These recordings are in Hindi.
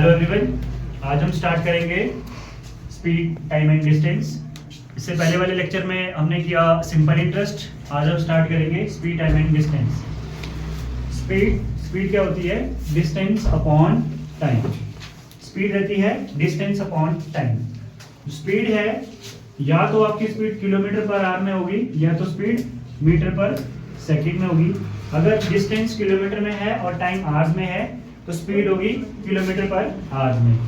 हेलो एवरीवन, आज हम स्टार्ट करेंगे स्पीड, टाइम एंड डिस्टेंस। इससे पहले वाले लेक्चर में हमने किया सिंपल इंटरेस्ट। आज हम स्टार्ट करेंगे speed, time and distance. Speed क्या होती है? Distance upon time. स्पीड रहती है डिस्टेंस अपॉन टाइम। स्पीड है या तो आपकी स्पीड किलोमीटर पर आवर में होगी या तो स्पीड मीटर पर सेकंड में होगी। अगर डिस्टेंस किलोमीटर में है और टाइम आवर्स में है तो स्पीड होगी किलोमीटर पर आवर्स में।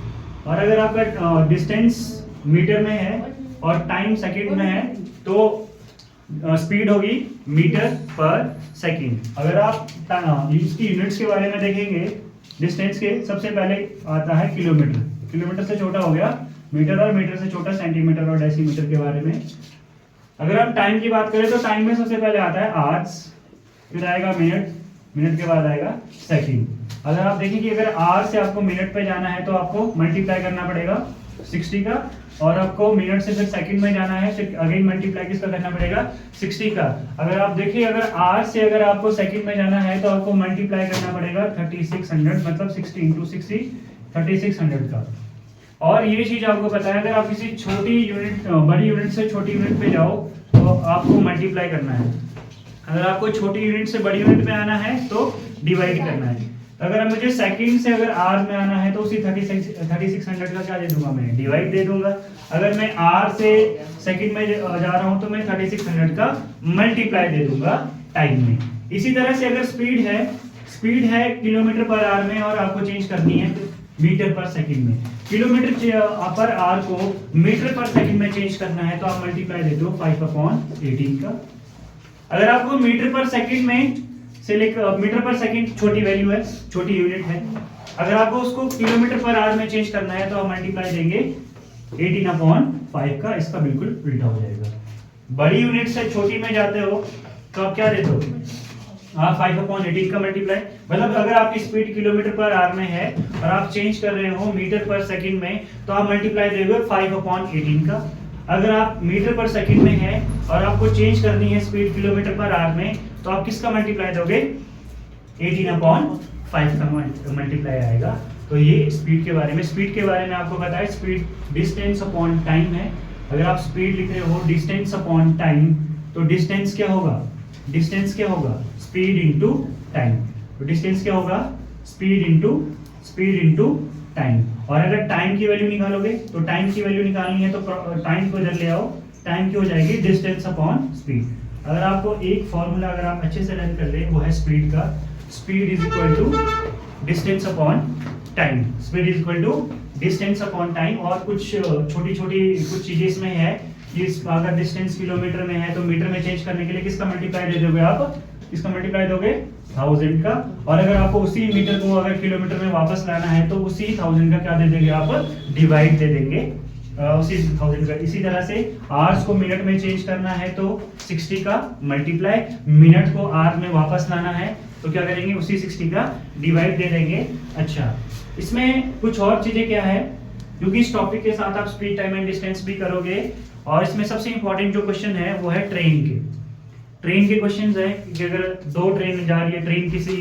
और अगर आपका डिस्टेंस मीटर में है और टाइम सेकंड में है तो स्पीड होगी मीटर पर सेकंड। अगर आप इसकी यूनिट्स के बारे में देखेंगे, डिस्टेंस के सबसे पहले आता है किलोमीटर। किलोमीटर से छोटा हो गया मीटर और मीटर से छोटा सेंटीमीटर और डेसीमीटर के बारे में। अगर आप टाइम की बात करें तो टाइम में सबसे पहले आता है आवर्स, फिर आएगा मिनट, मिनट के बाद आएगा सेकंड। अगर आप देखें कि अगर आवर से आपको मिनट पे जाना है तो आपको मल्टीप्लाई करना पड़ेगा 60 का, और आपको मिनट से फिर सेकंड में जाना है फिर अगेन मल्टीप्लाई किसका करना पड़ेगा 60 का। अगर आप देखिए अगर आवर से अगर आपको सेकंड में जाना है तो आपको मल्टीप्लाई करना पड़ेगा 3600, मतलब 60 × 60 3600 का। और ये चीज आपको पता है, अगर आप किसी छोटी यूनिट बड़ी यूनिट से छोटी यूनिट पे जाओ तो आपको मल्टीप्लाई करना है। अगर आपको छोटी यूनिट से बड़ी यूनिट में आना है तो डिवाइड करना है। अगर मुझे सेकंड से अगर आर में आना है तो उसी 3600 का क्या दे दूंगा, मैं डिवाइड दे दूंगा। अगर मैं आर से सेकंड में जा रहा हूं तो मैं 3600 का मल्टीप्लाई दे दूंगा टाइम में। इसी तरह से अगर स्पीड है किलोमीटर पर आवर में और आपको चेंज करनी है मीटर पर सेकंड में। किलोमीटर पर आवर को मीटर पर सेकंड में चेंज करना है तो आप मल्टीप्लाई दे दो 5/18 का। अगर आपको मीटर पर सेकंड में से लेकर मीटर पर सेकंड छोटी वैल्यू है, छोटी यूनिट है, अगर आपको उसको किलोमीटर पर आवर में चेंज करना है तो आप मल्टीप्लाई देंगे 18/5 का। इसका बिल्कुल उल्टा हो जाएगा। बड़ी यूनिट से छोटी में जाते हो तो आप क्या देते हो, आप 5/18 का मल्टीप्लाई। मतलब अगर आपकी स्पीड किलोमीटर पर आवर में है और आप चेंज कर रहे हो मीटर पर सेकंड में तो आप मल्टीप्लाई देंगे 5/18 का। अगर आप मीटर पर सेकंड में है और आपको चेंज करनी है स्पीड किलोमीटर पर आवर में तो आप किसका मल्टीप्लाई दोगे 18/5 का मल्टीप्लाई आएगा। तो ये स्पीड के बारे में आपको पता है स्पीड डिस्टेंस अपॉन टाइम है। अगर आप स्पीड लिख रहे हो डिस्टेंस अपॉन टाइम तो डिस्टेंस क्या होगा स्पीड इनटू टाइम। तो डिस्टेंस क्या होगा स्पीड इनटू टाइम। और अगर टाइम की वैल्यू निकालोगे तो टाइम की वैल्यू निकालनी है तो टाइम को इधर ले आओ, टाइम की हो जाएगी डिस्टेंस अपॉन स्पीड। अगर आपको एक फॉर्मूला अगर आप अच्छे से लर्न कर ले वो है स्पीड का, speed is equal to distance upon time. Speed is equal to distance upon time. और कुछ छोटी कुछ चीजें इसमें है कि अगर डिस्टेंस किलोमीटर में है तो मीटर में चेंज करने के लिए किसका मल्टीप्लाई दे दोगे आप, इसका मल्टीप्लाई दोगे 1000 का। और अगर आपको उसी मीटर को अगर किलोमीटर में वापस लाना है तो उसी 1000 का क्या दे देंगे आप, डिवाइड दे देंगे उसी 1000 का। इसी तरह से आवर्स को मिनट में चेंज करना है तो 60 का मल्टीप्लाई, मिनट को आवर में वापस लाना है तो क्या करेंगे उसी 60 का डिवाइड दे देंगे। अच्छा, इसमें कुछ और चीजें क्या है, क्योंकि इस टॉपिक के साथ आप स्पीड, टाइम एंड डिस्टेंस भी करोगे। और इसमें सबसे इंपॉर्टेंट जो क्वेश्चन है वो है ट्रेन के क्वेश्चंस है कि अगर दो ट्रेन जा रही है, ट्रेन किसी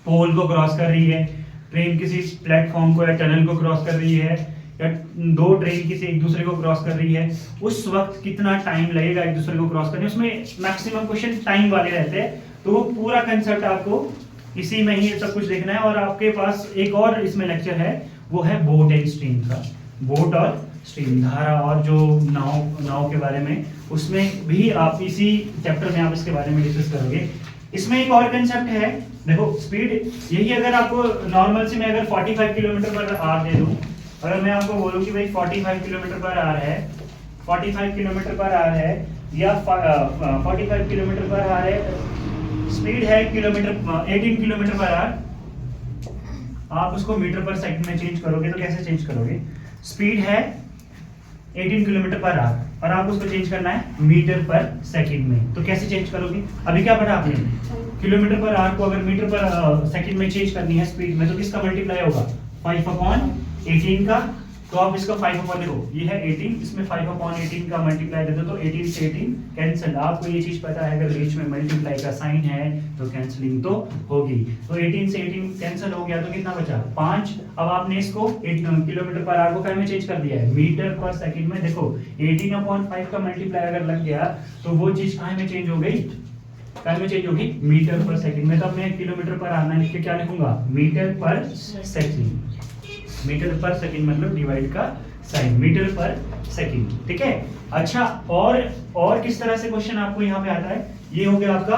पोल को क्रॉस कर रही है, ट्रेन किसी प्लेटफॉर्म को या टनल को क्रॉस कर रही है, या दो ट्रेन किसी एक दूसरे को क्रॉस कर रही है, उस वक्त कितना टाइम लगेगा एक दूसरे को क्रॉस करने। उसमें मैक्सिमम क्वेश्चन टाइम वाले रहते हैं। तो वो पूरा कंसेप्ट आपको इसी में ही सब कुछ देखना है। और आपके पास एक और इसमें लेक्चर है वो है बोट एंड स्ट्रीम का, बोट और स्ट्रीम, धारा और जो नाव के बारे में, उसमें भी आप इसी चैप्टर में आप इसके बारे में डिस्कस करोगे। इसमें एक और कंसेप्ट है, देखो स्पीड यही, अगर आपको नॉर्मल से मैं अगर 45 किलोमीटर पर आवर दे दूं, अगर मैं आपको बोलूं कि भाई 45 किलोमीटर पर आवर है, 45 किलोमीटर पर आवर है या 45 किलोमीटर पर आवर है, स्पीड है 18 किलोमीटर पर आवर, आप उसको मीटर पर सेकंड में चेंज करोगे तो कैसे चेंज करोगे? स्पीड है 18 किलोमीटर पर आवर और आप उसको चेंज करना है मीटर पर सेकंड में, तो कैसे चेंज करोगे? अभी क्या पढ़ा आपने, किलोमीटर पर आवर को अगर मीटर पर सेकंड में चेंज करनी है स्पीड में तो किसका मल्टीप्लाई होगा 5/18 का। तो आप इसका 5 अपॉन देखो, ये है 18, इसमें 5 अपॉन 18 का मल्टीप्लाई देते तो 18 से 18 कैंसिल। आपको ये चीज पता है अगर बीच में मल्टीप्लाई का साइन है तो कैंसिलिंग तो होगी। तो 18 से 18 कैंसिल हो गया तो कितना बचा 5। अब आपने इसको किलोमीटर पर आवर को क्या में चेंज कर दिया है मीटर पर सेकंड में। देखो 18 अपॉन 5 का मल्टीप्लाई अगर लग गया तो वो चीज कहाँ में चेंज हो गई, कहाँ में चेंज होगी मीटर पर सेकंड में। तब मैं किलोमीटर पर आना लिख के क्या लिखूंगा मीटर पर सेकंड। मीटर पर सेकंड मतलब डिवाइड का साइन मीटर पर सेकंड, ठीक है। अच्छा और किस तरह से क्वेश्चन आपको यहाँ पे आता है, ये हो गया आपका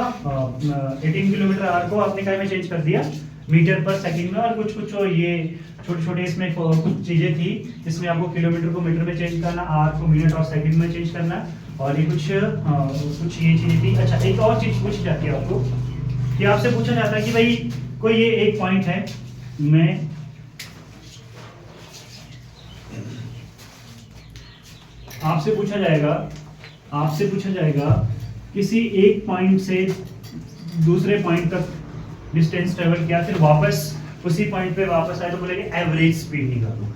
18 किलोमीटर आवर को आपने क्या में चेंज कर दिया मीटर पर सेकंड में। और कुछ ये छोटे छोटे इसमें कुछ चीजें थी इसमें आपको किलोमीटर को मीटर में चेंज करना, आवर को मिनट और सेकंड में चेंज करना, और ये कुछ ये चीजें थी। अच्छा एक और चीज पूछी जाती है आपको कि आपसे पूछा जाता है कि भाई कोई ये एक पॉइंट है, मैं आपसे पूछा जाएगा किसी एक पॉइंट से दूसरे पॉइंट तक डिस्टेंस ट्रेवल किया, फिर वापस उसी पॉइंट पे वापस आए तो बोलेंगे एवरेज स्पीड निकालो।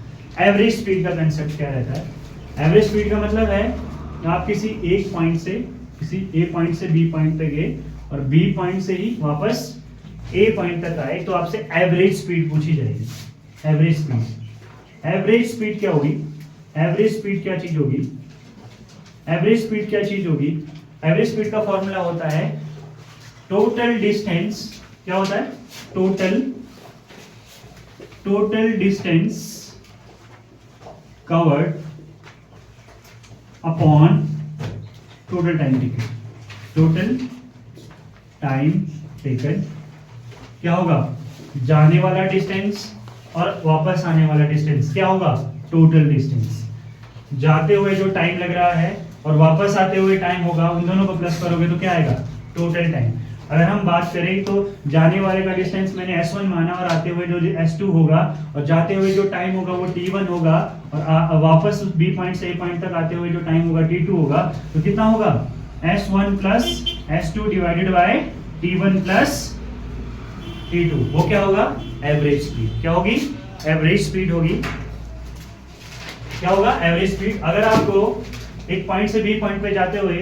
एवरेज स्पीड का कंसेप्ट क्या रहता है, एवरेज स्पीड का मतलब है आप किसी एक पॉइंट से किसी ए पॉइंट से बी पॉइंट पे गए और बी पॉइंट से ही वापस ए पॉइंट तक आए तो आपसे एवरेज स्पीड पूछी जाएगी। एवरेज स्पीड क्या होगी, एवरेज स्पीड क्या चीज होगी, एवरेज स्पीड क्या चीज होगी। एवरेज स्पीड का फॉर्मूला होता है टोटल डिस्टेंस, क्या होता है total distance covered upon total time taken. Total time taken क्या होगा, जाने वाला डिस्टेंस और वापस आने वाला डिस्टेंस क्या होगा टोटल डिस्टेंस। जाते हुए जो टाइम लग रहा है और वापस आते हुए टाइम होगा, उन दोनों को प्लस करोगे तो क्या आएगा टोटल टाइम। अगर हम बात करें तो जाने वाले का डिस्टेंस मैंने S1 माना और आते हुए जो S2 होगा और जाते हुए जो टाइम होगा वो T1 होगा और वापस B पॉइंट से A पॉइंट तक आते हुए जो टाइम होगा T2 होगा। तो कितना होगा S1 plus S2 divided by T1 plus T2, वो क्या होगा एवरेज स्पीड। क्या होगी एवरेज स्पीड होगी। क्या होगा एवरेज स्पीड। अगर आपको एक पॉइंट से बी पॉइंट पे जाते हुए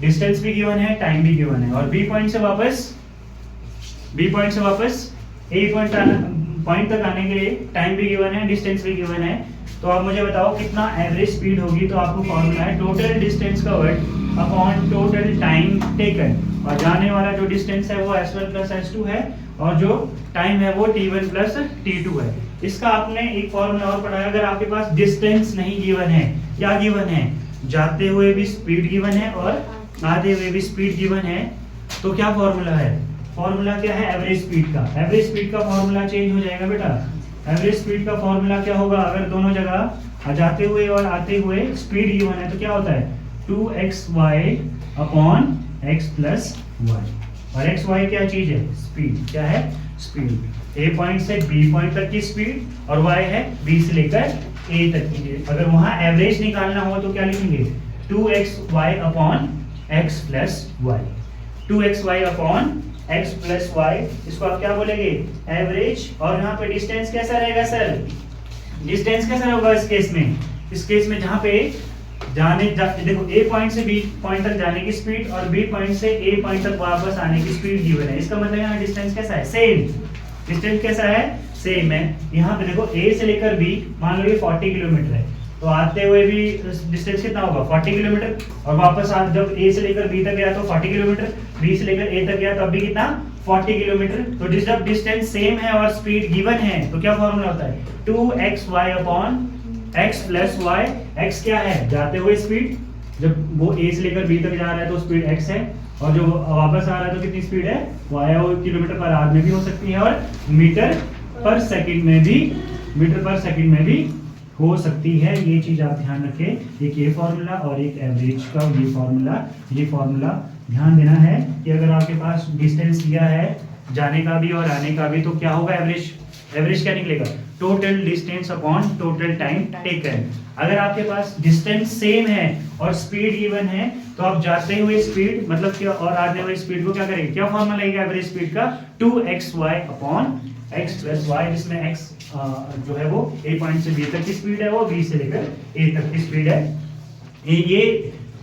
डिस्टेंस भी गिवन है, टाइम भी गिवन है, और बी पॉइंट से वापस ए पॉइंट तक आने के लिए टाइम भी गिवन है, डिस्टेंस भी गिवन है, तो आप मुझे बताओ कितना एवरेज स्पीड होगी। तो आपको फॉर्मूला है total distance covered upon total time taken, और जाने वाला जो डिस्टेंस है वो S1 प्लस S2 है और जो टाइम है वो T1 प्लस T2 है। इसका आपने एक फॉर्मूला और पढ़ा है, अगर आपके पास डिस्टेंस नहीं गिवन है, क्या गिवन है जाते हुए भी स्पीड गिवन है और आते हुए भी स्पीड गिवन है, तो क्या फॉर्मूला है, फॉर्मूला क्या है एवरेज स्पीड का। एवरेज स्पीड का फॉर्मूला चेंज हो जाएगा बेटा। एवरेज स्पीड का फॉर्मूला क्या होगा, अगर दोनों जगह जाते हुए और आते हुए स्पीड गिवन है तो क्या होता है 2xy upon x plus y। और एक्स वाई क्या चीज है स्पीड, क्या है स्पीड। ए पॉइंट से बी पॉइंट तक की स्पीड और y है बी से लेकर ए तक की। अगर वहां एवरेज निकालना हो तो क्या लिखेंगे 2xy upon x plus y। 2xy upon x plus y, इसको आप क्या बोलेंगे एवरेज। और यहाँ पे डिस्टेंस कैसा रहेगा सर, डिस्टेंस कैसा होगा इस केस में, इस केस में जहाँ पे देखो ए पॉइंट से बी पॉइंट तक जाने की स्पीड और बी पॉइंट से ए पॉइंट तक वापस आने की स्पीड गिवन है। इसका मतलब यहाँ डिस्टेंस कैसा है सेम, डिस्टेंस कैसा है सेम है। यहाँ पे देखो ए से लेकर बी मान लो ये 40 किलोमीटर है, तो आते हुए भी डिस्टेंस कितना होगा 40 किलोमीटर, और वापस जब ए से लेकर बी तक गया तो 40 किलोमीटर, बी से लेकर ए तक गया तब भी कितना 40 किलोमीटर। तो जब डिस्टेंस सेम है और स्पीड गिवन है तो क्या फॉर्मूला होता है 2xy upon x plus y। x क्या है जाते हुए स्पीड, जब वो a से लेकर b तक जा रहा है तो स्पीड x है, और जो वापस आ रहा है तो कितनी स्पीड है y है, वो किलोमीटर पर आवर में भी हो सकती है और मीटर पर सेकंड में भी हो सकती है। ये चीज आप ध्यान रखें, एक ये फॉर्मूला और एक एवरेज का ये फॉर्मूला ध्यान देना है कि अगर आपके पास डिस्टेंस दिया है जाने का भी और आने का भी तो क्या होगा एवरेज क्या निकलेगा total distance upon total time taken. अगर आपके पास डिस्टेंस सेम है और स्पीड गिवन है तो आप जाते हुए स्पीड मतलब क्या और आने वाली स्पीड को क्या करेंगे, क्या फॉर्मूला लगेगा एवरेज स्पीड का 2xy upon x plus y, जिसमें x जो है वो a पॉइंट से b तक की स्पीड है, वो b से लेकर a तक की स्पीड है।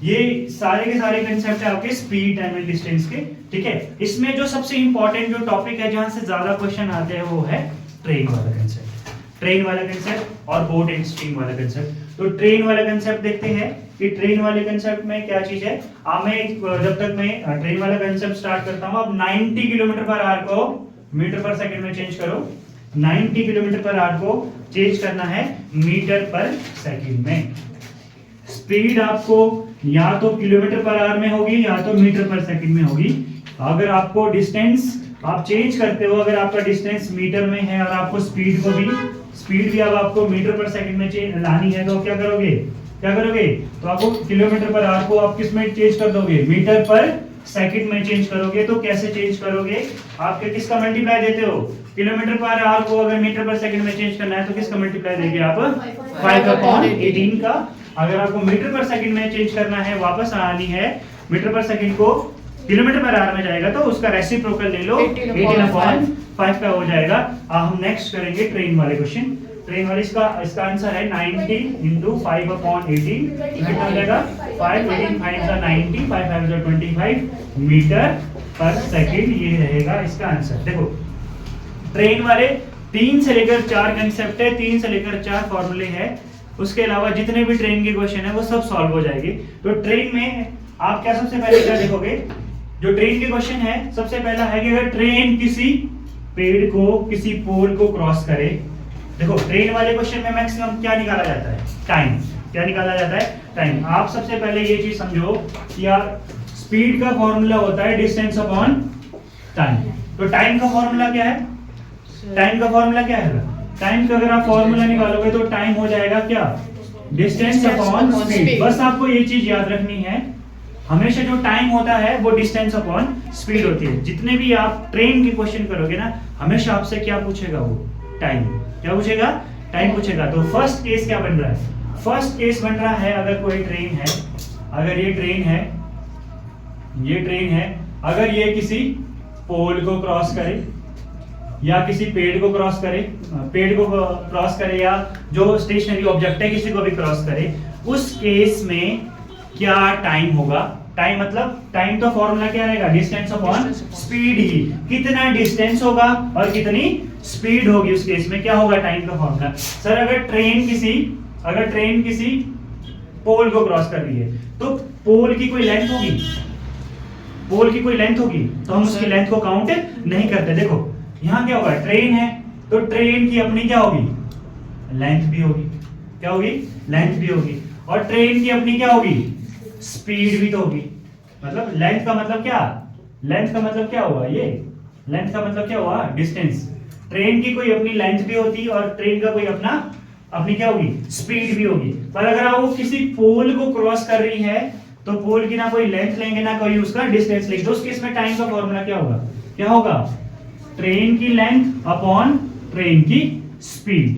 ये सारे के सारे कंसेप्ट है आपके स्पीड, टाइम एंड डिस्टेंस के, ठीक है। इसमें जो सबसे इंपॉर्टेंट जो टॉपिक है, जहां से ज्यादा क्वेश्चन आते हैं, वो है ट्रेन वाला कंसेप्ट, ट्रेन वाला कंसेप्ट और बोट एंड स्ट्रीम वाला कंसेप्ट। तो ट्रेन वाला कंसेप्ट देखते हैं कि ट्रेन वाले कंसेप्ट में क्या चीज है। जब तक मैं ट्रेन वाला कंसेप्ट स्टार्ट करता हूं, अब 90 किलोमीटर पर आवर को मीटर पर सेकंड में चेंज करो। 90 किलोमीटर पर आवर को चेंज करना है मीटर पर सेकंड में। स्पीड आपको या तो किलोमीटर पर आवर में होगी या तो मीटर पर सेकंड में होगी। अगर आपको डिस्टेंस आप चेंज करते हो, अगर आपका डिस्टेंस मीटर में है और आपको स्पीड भी अब आपको मीटर पर सेकंड में लानी है, तो क्या करोगे तो आपको किलोमीटर पर आवर को आप किस में चेंज कर दोगे, मीटर पर सेकंड में चेंज करोगे। तो कैसे चेंज करोगे, आपके किसका मल्टीप्लाई देते हो, किलोमीटर पर आवर को अगर मीटर पर सेकंड में चेंज करना है तो किसका मल्टीप्लाई देंगे आप, 5/18 का। अगर आपको मीटर पर सेकंड में चेंज करना है, वापस आनी है मीटर पर सेकंड को किलोमीटर पर आवर में जाएगा, तो उसका रेसिप्रोकल ले लो, 18/5 का हो जाएगा। अब हम नेक्स्ट करेंगे ट्रेन वाले क्वेश्चन। ट्रेन वाले इसका आंसर है 90 × 5/18, कितना हो जाएगा 5, 18 5 90, 5 5 25 मीटर पर सेकंड, ये रहेगा इसका आंसर। देखो ट्रेन वाले 3 से लेकर 4 कंसेप्ट है, 3 से लेकर 4 फॉर्मूले हैं। उसके अलावा जितने भी ट्रेन के क्वेश्चन है वो सब सॉल्व हो जाएंगे। तो ट्रेन में आप क्या सबसे पहले क्या देखोगे, जो ट्रेन के क्वेश्चन है, सबसे पहला है कि अगर ट्रेन किसी पेड़ को, किसी पोल को क्रॉस करे। देखो ट्रेन वाले क्वेश्चन में मैक्सिमम क्या निकाला जाता है, टाइम। क्या निकाला जाता है, टाइम। आप सबसे पहले ये चीज समझो कि यार स्पीड का फॉर्मूला होता है डिस्टेंस अपॉन टाइम। तो टाइम का फॉर्मूला क्या है, टाइम का फॉर्मूला क्या है, टाइम का अगर आप फॉर्मूला निकालोगे तो टाइम हो जाएगा क्या, डिस्टेंस अपॉन स्पीड। बस आपको ये चीज याद रखनी है, हमेशा जो टाइम होता है वो डिस्टेंस अपॉन स्पीड होती है। जितने भी आप ट्रेन के क्वेश्चन करोगे ना, हमेशा आपसे क्या पूछेगा, वो टाइम। क्या पूछेगा, टाइम पूछेगा। तो फर्स्ट केस क्या बन रहा है, फर्स्ट केस बन रहा है, अगर कोई ट्रेन है, अगर ये ट्रेन है, अगर ये किसी पोल को क्रॉस करे या किसी पेड़ को क्रॉस करे, या जो स्टेशनरी ऑब्जेक्ट है किसी को भी क्रॉस करे, उस केस में क्या टाइम होगा। टाइम मतलब टाइम तो फॉर्मूला क्या रहेगा, डिस्टेंस अपॉन स्पीड ही। कितना डिस्टेंस होगा और कितनी स्पीड होगी, उस केस में क्या होगा टाइम का फॉर्मूला। सर अगर ट्रेन किसी पोल को क्रॉस कर रही है, तो पोल की कोई लेंथ होगी, तो हम उसकी लेंथ को काउंट नहीं करते। देखो यहाँ क्या होगा, ट्रेन है तो ट्रेन की अपनी क्या होगी, लेंथ भी होगी। क्या होगी, लेंथ भी होगी। और ट्रेन की अपनी क्या होगी, स्पीड भी तो होगी। मतलब लेंथ का मतलब क्या हुआ, ये लेंथ का मतलब क्या हुआ, डिस्टेंस। ट्रेन की कोई अपनी लेंथ भी होती और ट्रेन का कोई अपनी क्या होगी, स्पीड भी होगी। पर अगर वो किसी पोल को क्रॉस कर रही है, तो पोल की ना कोई लेंथ लेंगे ना कोई उसका डिस्टेंस लेंगे। तो उस केस में टाइम का फॉर्मूला क्या होगा, ट्रेन की लेंथ अपॉन ट्रेन की स्पीड।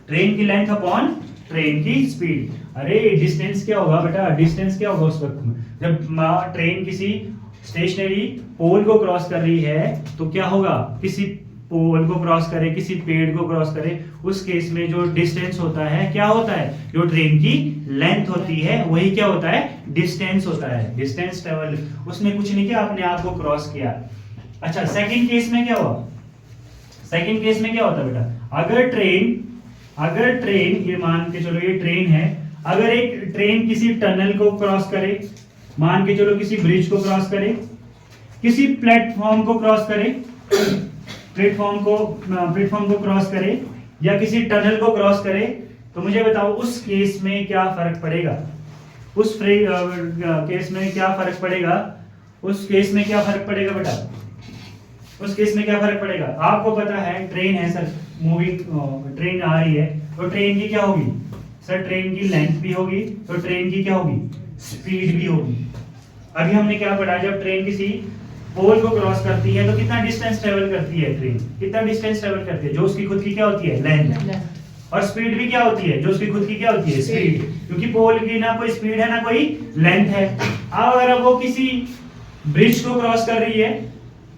ट्रेन की लेंथ अपॉन ट्रेन की स्पीड। अरे डिस्टेंस क्या होगा बेटा, डिस्टेंस क्या होगा उस वक्त में जब ट्रेन किसी स्टेशनरी पोल को क्रॉस कर रही है, तो क्या होगा, किसी पोल को क्रॉस करे, किसी पेड़ को क्रॉस करे, उस केस में जो डिस्टेंस होता है, क्या होता है, जो ट्रेन की लेंथ होती है वही क्या होता है, डिस्टेंस होता है। डिस्टेंस ट्रेवल, उसने कुछ नहीं किया, अपने आप को क्रॉस किया। अच्छा सेकंड केस में क्या हुआ, सेकंड केस में क्या होता है बेटा, अगर ट्रेन ये मान के चलो ये ट्रेन है, अगर एक ट्रेन किसी टनल को क्रॉस करे, मान के चलो किसी ब्रिज को क्रॉस करे, किसी प्लेटफॉर्म को क्रॉस करे, प्लेटफॉर्म को क्रॉस करे या किसी टनल को क्रॉस करे, तो मुझे बताओ उस केस में क्या फर्क पड़ेगा, उस केस में क्या फर्क पड़ेगा, उस केस में क्या फर्क पड़ेगा बेटा, उस केस में क्या फर्क पड़ेगा। आपको पता है ट्रेन है सर, मूविंग ट्रेन आ रही है, तो ट्रेन की क्या होगी सर, ट्रेन की लेंथ भी होगी, तो ट्रेन की क्या होगी, स्पीड भी होगी। अभी हमने क्या पढ़ा, जब ट्रेन किसी पोल को क्रॉस करती है तो कितना डिस्टेंस ट्रेवल करती है ट्रेन, कितना डिस्टेंस ट्रेवल करती है, जो उसकी खुद की क्या होती है, लेंथ। और स्पीड भी क्या होती है, जो उसकी खुद की क्या होती है, स्पीड। क्योंकि पोल की ना कोई स्पीड है ना कोई लेंथ है। अब अगर वो किसी ब्रिज को क्रॉस कर रही है,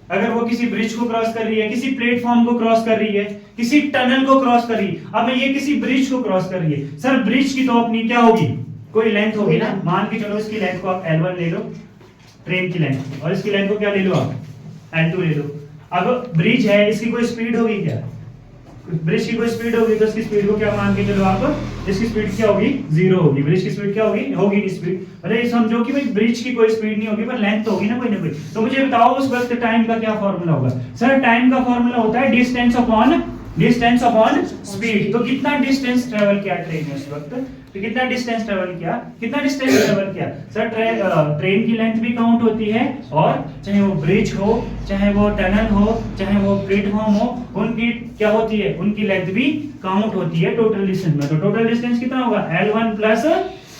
अगर वो किसी ब्रिज को क्रॉस कर रही है, किसी प्लेटफॉर्म को क्रॉस कर रही है, किसी टनल को क्रॉस कर रही है, अब मैं ये किसी ब्रिज को क्रॉस कर रही है, सर ब्रिज की तो अपनी क्या होगी, कोई लेंथ होगी ना, मान के चलो इसकी लेंथ को आप L1 ले लो, ट्रेन की लेंथ, और इसकी लेंथ को क्या ले लो आप, L2 ले लो। अब ब्रिज है, इसकी कोई स्पीड होगी क्या, ब्रिज की कोई स्पीड होगी तो इसकी स्पीड को क्या मान के चलो आप, इसकी स्पीड क्या होगी, 0 होगी। ब्रिज की स्पीड क्या होगी, होगी नहीं स्पीड। अरे समझो कि भाई ब्रिज की कोई स्पीड नहीं होगी पर लेंथ तो होगी ना कोई ना कोई। तो मुझे बताओ उस वक्त टाइम का क्या फॉर्मूला होगा। सर टाइम का फॉर्मूला होता है डिस्टेंस अपॉन स्पीड। तो कितना डिस्टेंस ट्रेवल किया ट्रेन ने उस वक्त, तो कितना डिस्टेंस ट्रेवल किया, सर ट्रेन की लेंथ भी काउंट होती है, और चाहे वो ब्रिज हो, चाहे वो टनल हो, चाहे वो प्लेटफॉर्म हो, उनकी क्या होती है, उनकी लेंथ भी काउंट होती है टोटल डिस्टेंस में। तो टोटल डिस्टेंस कितना होगा, L1 प्लस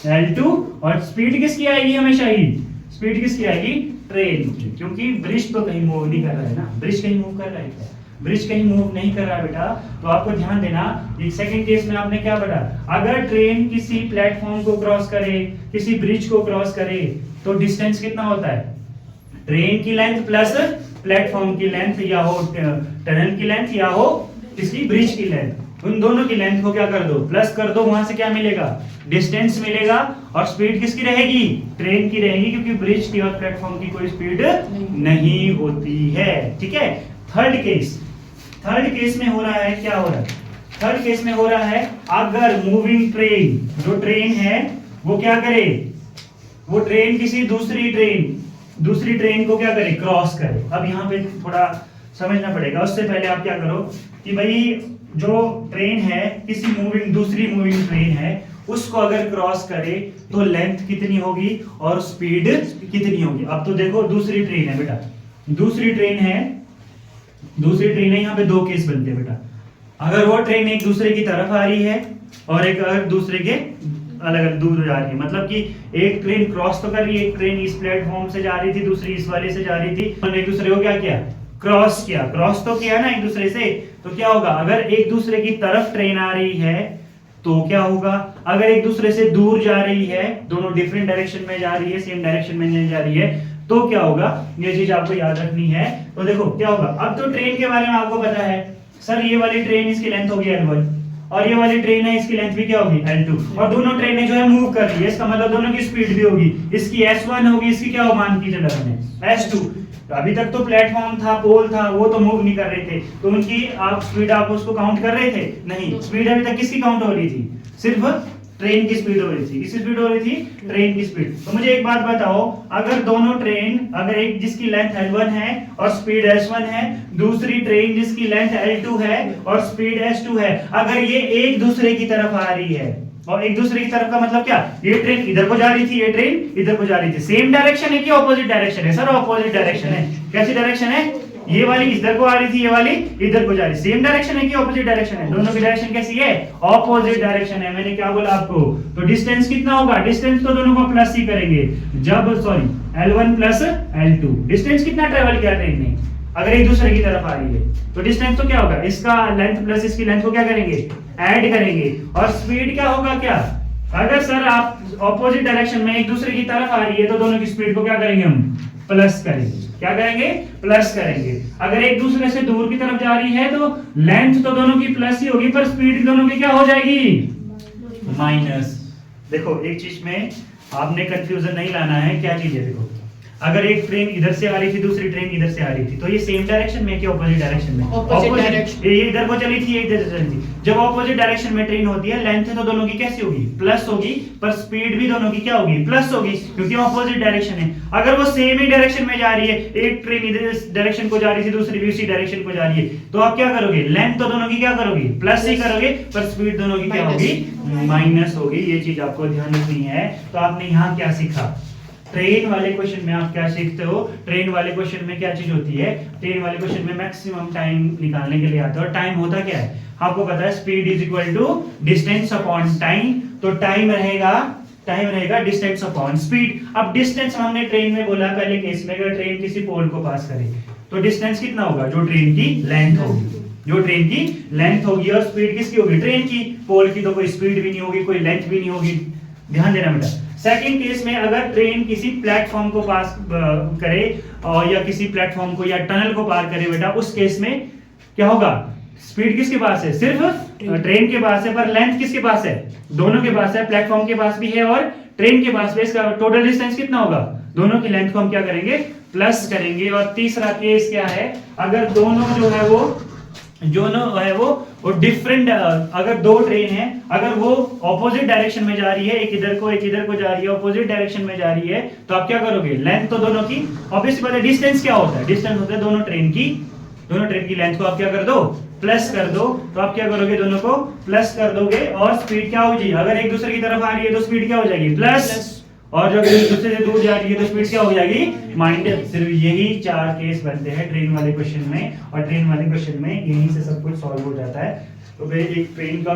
L2, और स्पीड किसकी आएगी, हमेशा ही स्पीड किसकी आएगी, ट्रेन की, क्योंकि ब्रिज तो कहीं मूव नहीं कर रहा है ना, ब्रिज कहीं मूव कर रहा है क्या, ब्रिज कहीं मूव नहीं कर रहा है बेटा। तो आपको ध्यान देना, एक सेकंड केस में आपने क्या पढ़ा, अगर ट्रेन किसी प्लेटफॉर्म को क्रॉस करे, किसी ब्रिज को क्रॉस करे, तो डिस्टेंस कितना होता है, ट्रेन की लेंथ प्लस प्लेटफॉर्म की लेंथ, या हो टनल की लेंथ, या हो किसी ब्रिज की लेंथ, उन दोनों की लेंथ को क्या कर दो, प्लस कर दो, वहां से क्या मिलेगा, डिस्टेंस मिलेगा, और स्पीड किसकी रहेगी, ट्रेन की रहेगी, क्योंकि ब्रिज की और प्लेटफॉर्म की कोई स्पीड नहीं होती है। ठीक है। थर्ड केस में हो रहा है, क्या हो रहा है, थर्ड केस में हो रहा है, अगर मूविंग ट्रेन, जो ट्रेन है वो क्या करे, वो ट्रेन किसी दूसरी ट्रेन को क्या करे, क्रॉस करे। अब यहाँ पे थोड़ा समझना पड़ेगा, उससे पहले आप क्या करो कि भाई जो ट्रेन है, किसी दूसरी मूविंग ट्रेन है, उसको अगर क्रॉस करे तो लेंथ कितनी होगी और स्पीड कितनी होगी। अब तो देखो दूसरी ट्रेन है बेटा, दूसरी ट्रेन है, यहाँ पे दो केस बनते हैं बेटा। अगर वो ट्रेन एक दूसरे की तरफ आ रही है और एक अगर दूसरे के अलग अलग दूर जा रही है, मतलब कि एक ट्रेन क्रॉस तो कर रही है, एक ट्रेन इस प्लेटफॉर्म से जा रही थी, दूसरी इस वाले से जा रही थी, उन्होंने एक दूसरे को क्या किया, क्रॉस तो किया ना एक दूसरे से। तो क्या होगा, अगर एक दूसरे की तरफ ट्रेन आ रही है तो क्या होगा, अगर एक दूसरे से दूर जा रही है, दोनों डिफरेंट डायरेक्शन में जा रही है, सेम डायरेक्शन में नहीं जा रही है, तो क्या होगा, ये चीज आपको याद रखनी है। तो देखो क्या होगा, अब तो ट्रेन के बारे में आपको पता है, सर ये वाली ट्रेन इसकी लेंथ होगी L1, और ये वाली ट्रेन है इसकी लेंथ भी क्या होगी, L2, और दोनों ट्रेनें जो है मूव कर रही है, इसका मतलब दोनों की स्पीड भी होगी, इसकी S1 होगी, इसकी क्या मान की चला हमने S2। तो अभी तक तो प्लेटफॉर्म था, पोल था, वो तो मूव नहीं कर रहे थे, तो उनकी आप स्पीड आप उसको काउंट कर रहे थे नहीं, स्पीड अभी तक किसकी काउंट हो रही थी, सिर्फ ट्रेन की स्पीड हो रही थी। किसकी स्पीड हो रही थी, ट्रेन की स्पीड। तो मुझे एक बात बताओ, अगर दोनों ट्रेन, अगर एक जिसकी लेंथ L1 है और स्पीड S1 है, दूसरी ट्रेन जिसकी लेंथ L2 है और स्पीड S2 है, अगर ये एक दूसरे की तरफ आ रही है, और एक दूसरे की तरफ का मतलब क्या, ये ट्रेन इधर को जा रही थी, ये ट्रेन इधर को जा रही थी, सेम डायरेक्शन है कि ऑपोजिट डायरेक्शन है, सर ऑपोजिट डायरेक्शन है। कैसी डायरेक्शन है, ये वाली इधर को आ रही थी, ये वाली इधर को जा रही, सेम डायरेक्शन है कि ऑपोजिट डायरेक्शन है, दोनों की डायरेक्शन कैसी है, ऑपोजिट डायरेक्शन है। मैंने क्या बोला आपको, तो डिस्टेंस कितना होगा, डिस्टेंस तो दोनों को प्लस ही करेंगे, जब L1 प्लस L2, डिस्टेंस कितना ट्रेवल किया ट्रेन ने, अगर एक दूसरे की तरफ आ रही है तो डिस्टेंस तो क्या होगा, इसका लेंथ प्लस इसकी लेंथ को क्या करेंगे, ऐड करेंगे, और स्पीड क्या होगा, क्या, अगर सर आप ऑपोजिट डायरेक्शन में एक दूसरे की तरफ आ रही है तो दोनों की स्पीड को क्या करेंगे, हम प्लस करेंगे, क्या करेंगे, प्लस करेंगे। अगर एक दूसरे से दूर की तरफ जा रही है तो लेंथ तो दोनों की प्लस ही होगी, पर स्पीड दोनों की क्या हो जाएगी, माइनस। देखो एक चीज में आपने कंफ्यूजन नहीं लाना है, क्या चीज है, देखो अगर एक ट्रेन इधर से आ रही थी, दूसरी ट्रेन इधर से आ रही थी, तो ये सेम डायरेक्शन में क्या ऑपोजिट डायरेक्शन में, ऑपोजिट, ये इधर को चली थी, ये इधर से चली थी। जब ऑपोजिट डायरेक्शन में ट्रेन होती है, लेंथ तो दोनों की कैसी होगी, प्लस होगी, पर स्पीड भी दोनों की क्या होगी, प्लस होगी, क्योंकि ऑपोजिट डायरेक्शन है। अगर वो सेम ही डायरेक्शन में जा रही है, एक ट्रेन इधर इस डायरेक्शन को जा रही थी, दूसरी भी उसी डायरेक्शन को जा रही है, तो आप क्या करोगे, लेंथ तो दोनों की क्या करोगे, प्लस ही करोगे, पर स्पीड दोनों की क्या होगी, माइनस होगी। ये चीज आपको ध्यान रखनी है। तो आपने यहाँ क्या सीखा, ट्रेन वाले क्वेश्चन में आप क्या सीखते हो, ट्रेन वाले क्वेश्चन में क्या चीज होती है, ट्रेन वाले क्वेश्चन में मैक्सिमम टाइम निकालने के लिए आता है, और टाइम होता क्या है, आपको पता है, speed is equal to distance upon time. तो टाइम रहेगा डिस्टेंस अपॉन स्पीड। अब डिस्टेंस हमने ट्रेन में बोला पहले केस में, अगर ट्रेन किसी पोल को पास करे तो डिस्टेंस कितना होगा, जो ट्रेन की लेंथ होगी, और स्पीड किसकी होगी, ट्रेन की। पोल की तो कोई स्पीड भी नहीं होगी, कोई लेंथ भी नहीं होगी। ध्यान देना बेटा, सेकंड केस में अगर ट्रेन किसी प्लेटफॉर्म को पास करे और या किसी प्लेटफॉर्म को या टनल को पार करे बेटा, उस केस में क्या होगा, स्पीड किसके पास है, सिर्फ ट्रेन के पास है, पर लेंथ किसके पास है, दोनों के पास है, प्लेटफॉर्म के पास भी है और ट्रेन के पास भी। इसका टोटल डिस्टेंस कितना होगा, दोनों की लेंथ को हम क्या करेंगे, प्लस करेंगे। और तीसरा केस क्या है, अगर दोनों जो है वो डिफरेंट, अगर दो ट्रेन है, अगर वो ऑपोजिट डायरेक्शन में जा रही है, एक इधर को जा रही है, ऑपोजिट डायरेक्शन में जा रही है, तो आप क्या करोगे, लेंथ तो दोनों की ऑब्वियसली बात है, डिस्टेंस क्या होता है, डिस्टेंस होता है दोनों ट्रेन की लेंथ को आप क्या कर दो, प्लस कर दो। तो आप क्या करोगे, दोनों को प्लस कर दोगे और स्पीड क्या हो जाएगी, अगर एक दूसरे की तरफ आ रही है तो स्पीड क्या हो जाएगी, प्लस, और जब एक दूसरे से दूर जा रही है तो स्पीड क्या हो जाएगी, माइनस। सिर्फ यही 4 केस बनते हैं ट्रेन वाले क्वेश्चन में, और ट्रेन वाले क्वेश्चन में यहीं से सब कुछ सॉल्व हो जाता है। तो भाई एक ट्रेन का